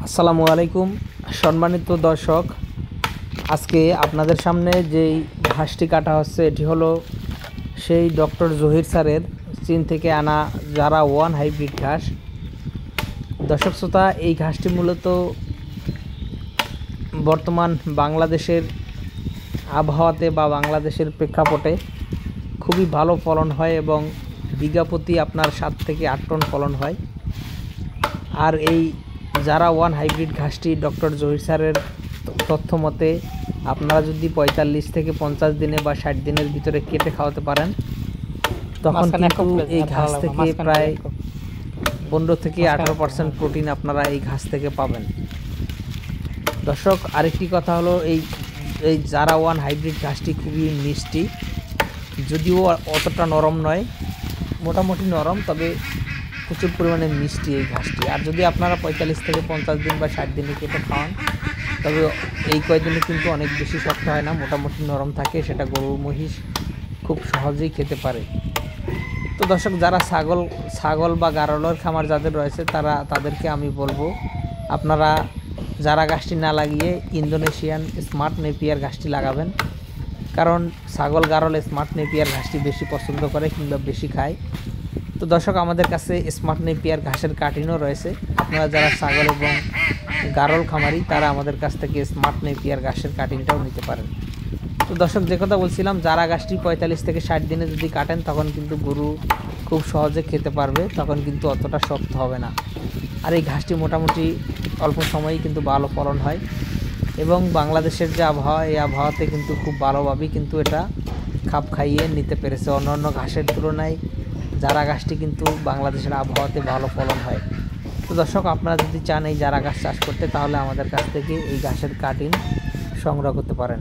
আসসালামু আলাইকুম সম্মানিত দর্শক, আজকে আপনাদের সামনে যেই ঘাসটি কাটা হচ্ছে এটি হলো সেই ডক্টর জহির স্যারের চীন থেকে আনা যারা ওয়ান হাইব্রিড ঘাস। দর্শক শ্রোতা, এই ঘাসটি মূলত বর্তমান বাংলাদেশের আবহাওয়াতে বা বাংলাদেশের প্রেক্ষাপটে খুবই ভালো ফলন হয় এবং বিঘা প্রতি আপনার 7 থেকে 8 টন ফলন হয়। আর এই যারা ওয়ান হাইব্রিড ঘাসটি ডক্টর জহির স্যারের তথ্য মতে আপনারা যদি 45 থেকে 50 দিনে বা 60 দিনের ভিতরে কেটে খাওয়াতে পারেন, তখন কিন্তু এই ঘাস থেকে প্রায় 15 থেকে 18% প্রোটিন আপনারা এই ঘাস থেকে পাবেন। দর্শক, আরেকটি কথা হলো এই যারা ওয়ান হাইব্রিড ঘাসটি খুবই মিষ্টি, যদিও অতটা নরম নয়, মোটামুটি নরম, তবে প্রচুর পরিমাণে মিষ্টি এই ঘাসটি। আর যদি আপনারা 45 থেকে 50 দিন বা 60 দিনে কেটে খাওয়ান, তবে এই কয়েকদিনে কিন্তু অনেক বেশি শক্ত হয় না, মোটামুটি নরম থাকে, সেটা গরু মহিষ খুব সহজেই খেতে পারে। তো দর্শক, যারা ছাগল বা গারলের খামার যাদের রয়েছে তাদেরকে আমি বলবো, আপনারা যারা ঘাসটি না লাগিয়ে ইন্দোনেশিয়ান স্মার্ট নেপিয়ার ঘাসটি লাগাবেন, কারণ ছাগল গারল স্মার্ট নেপিয়ার ঘাসটি বেশি পছন্দ করে কিংবা বেশি খায়। তো দর্শক, আমাদের কাছে স্মার্ট নেপিয়ার ঘাসের কাটিংও রয়েছে। আপনারা যারা ছাগল এবং গারল খামারি তারা আমাদের কাছ থেকে স্মার্ট নেপিয়ার ঘাসের কাটিংটাও নিতে পারেন। তো দর্শক, যে কথা বলছিলাম, যারা ঘাসটি 45 থেকে 60 দিনে যদি কাটেন, তখন কিন্তু গরু খুব সহজে খেতে পারবে, তখন কিন্তু অতটা শক্ত হবে না। আর এই ঘাসটি মোটামুটি অল্প সময়েই কিন্তু ভালো ফলন হয় এবং বাংলাদেশের যে আবহাওয়া, এই আবহাওয়াতে কিন্তু খুব ভালোভাবেই কিন্তু এটা খাপ খাইয়ে নিতে পেরেছে। অন্যান্য ঘাসের তুলনায় জারা ঘাসটি কিন্তু বাংলাদেশের আবহাওয়াতে ভালো ফলন হয়। তো দর্শক, আপনারা যদি চান এই জারা ঘাস চাষ করতে, তাহলে আমাদের কাছ থেকে এই ঘাসের কাটিং সংগ্রহ করতে পারেন।